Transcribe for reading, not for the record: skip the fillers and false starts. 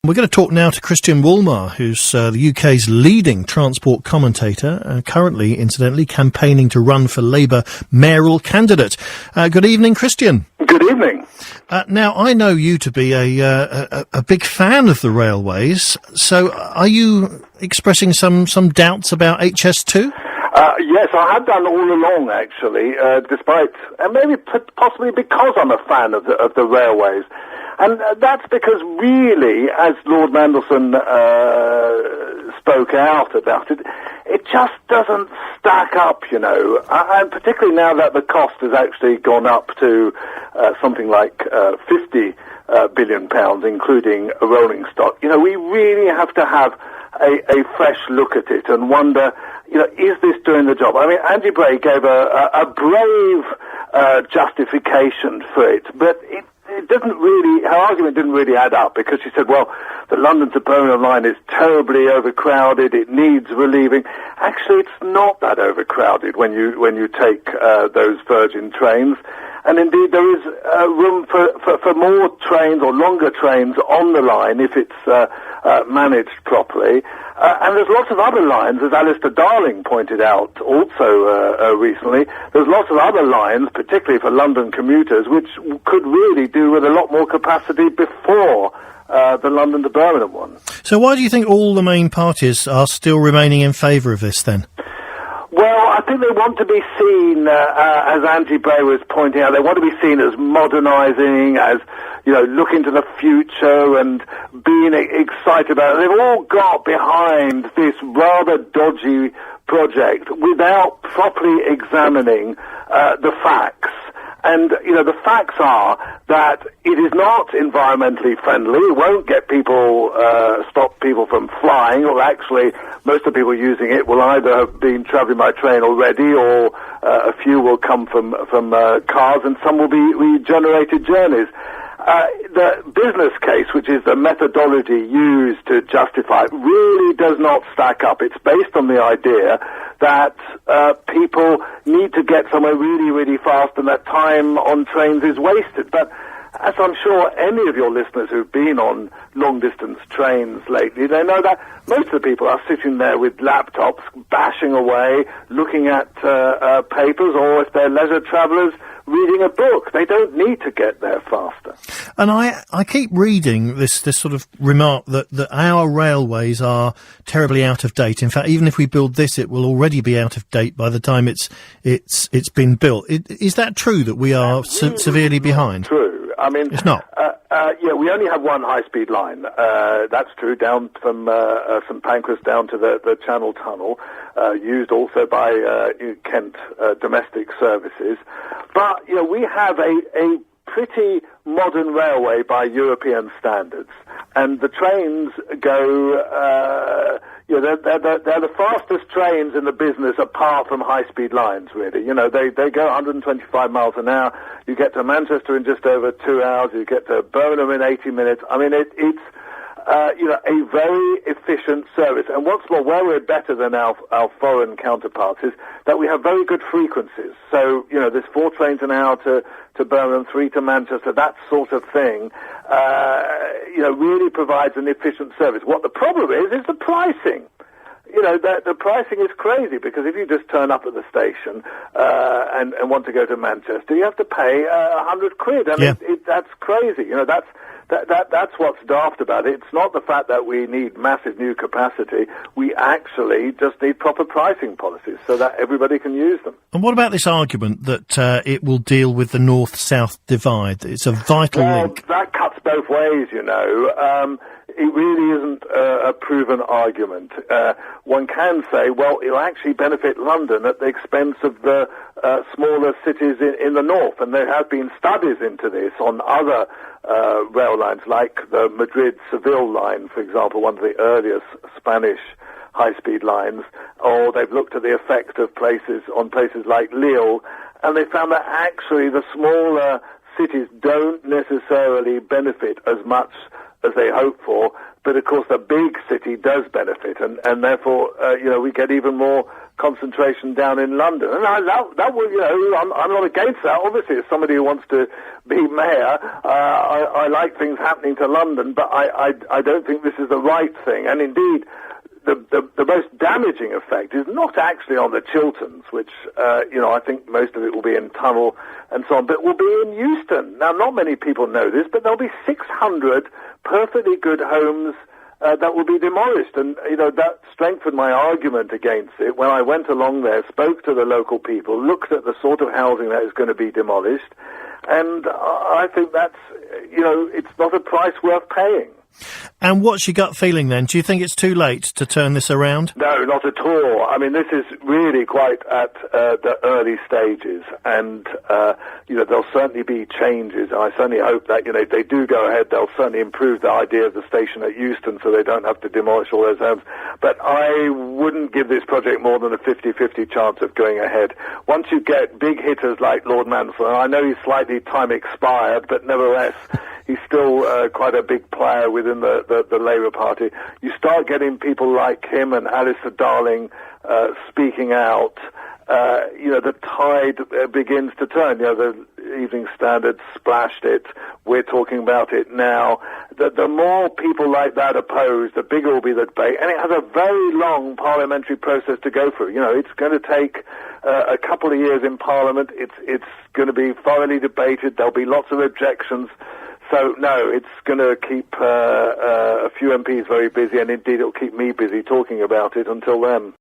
We're going to talk now to Christian Wolmar, who's the UK's leading transport commentator, currently, incidentally, campaigning to run for Labour mayoral candidate. Good evening, Christian. Good evening. Now, I know you to be a big fan of the railways, so are you expressing some doubts about HS2? Yes, I have done all along, actually, despite, and maybe possibly because I'm a fan of the railways. And that's because really, as Lord Mandelson spoke out about it, it just doesn't stack up, you know. And particularly now that the cost has actually gone up to something like £50 billion, including a rolling stock. You know, we really have to have a fresh look at it and wonder, you know, is this doing the job? I mean, Angie Bray gave a brave justification for it, but it didn't really, her argument didn't really add up, because she said, well, the London to Birmingham line is terribly overcrowded, it needs relieving. Actually, it's not that overcrowded when you take those Virgin trains. And indeed, there is room for more trains or longer trains on the line if it's managed properly. And there's lots of other lines, as Alistair Darling pointed out also recently, there's lots of other lines, particularly for London commuters, which could really do with a lot more capacity before the London to Birmingham one. So why do you think all the main parties are still remaining in favour of this then? Well, I think they want to be seen, as Angie Bray was pointing out, they want to be seen as modernising, as, you know, looking to the future and being excited about it. They've all got behind this rather dodgy project without properly examining the facts. And, you know, the facts are that it is not environmentally friendly. It won't get people, stop people from flying, or actually most of the people using it will either have been travelling by train already, or a few will come from cars, and some will be regenerated journeys. The business case, which is the methodology used to justify it, really does not stack up. It's based on the idea that people need to get somewhere really, really fast, and that time on trains is wasted. But as I'm sure any of your listeners who've been on long-distance trains lately, they know that most of the people are sitting there with laptops, bashing away, looking at papers, or if they're leisure travellers, reading a book. They don't need to get there faster. And I keep reading this sort of remark that our railways are terribly out of date. In fact, even if we build this, it will already be out of date by the time it's been built. Is that true, that we are severely behind? True. I mean, it's not. Yeah, we only have one high-speed line. That's true, down from St Pancras down to the Channel Tunnel, used also by Kent domestic services. But, you know, we have a pretty modern railway by European standards, and the trains go, you know, they're the fastest trains in the business apart from high-speed lines, really. You know, they go 125 miles an hour. You get to Manchester in just over 2 hours. You get to Birmingham in 80 minutes. I mean, it's you know, a very efficient service. And what's more, where we're better than our foreign counterparts is that we have very good frequencies. So, you know, there's 4 trains an hour to Birmingham, 3 to Manchester, that sort of thing, you know, really provides an efficient service. What the problem is the pricing. You know, the pricing is crazy, because if you just turn up at the station and want to go to Manchester, you have to pay £100. And yeah. That's crazy. You know, that's what's daft about it. It's not the fact that we need massive new capacity. We actually just need proper pricing policies so that everybody can use them. And what about this argument that it will deal with the North-South divide? It's a vital link. That cuts both ways, you know. It really isn't a proven argument. One can say, well, it'll actually benefit London at the expense of the smaller cities in the north, and there have been studies into this on other rail lines, like the Madrid-Seville line, for example, one of the earliest Spanish high-speed lines, or they've looked at the effect of places like Lille, and they found that actually the smaller cities don't necessarily benefit as much as they hope for, But of course, the big city does benefit, and therefore, we get even more concentration down in London. And that will, I'm not against that. Obviously, as somebody who wants to be mayor, I like things happening to London, but I don't think this is the right thing. And indeed, the most damaging effect is not actually on the Chilterns, which, I think most of it will be in Tunnel and so on, but will be in Euston. Now, not many people know this, but there'll be 600 perfectly good homes that will be demolished. And, that strengthened my argument against it when I went along there, spoke to the local people, looked at the sort of housing that is going to be demolished, and I think that's, it's not a price worth paying. And what's your gut feeling then? Do you think it's too late to turn this around? No, not at all. I mean, this is really quite at the early stages, and there'll certainly be changes. I certainly hope that if they do go ahead, they'll certainly improve the idea of the station at Euston, so they don't have to demolish all those homes. But I wouldn't give this project more than a 50-50 chance of going ahead. Once you get big hitters like Lord Manson, I know he's slightly time expired, but nevertheless, he's still quite a big player within the Labour Party. You start getting people like him and Alistair Darling speaking out, the tide begins to turn. The Evening Standard splashed it. We're talking about it now. The more people like that oppose, the bigger will be the debate. And it has a very long parliamentary process to go through. It's going to take a couple of years in Parliament. It's going to be thoroughly debated. There'll be lots of objections. So, no, it's going to keep a few MPs very busy, and indeed it'll keep me busy talking about it until then.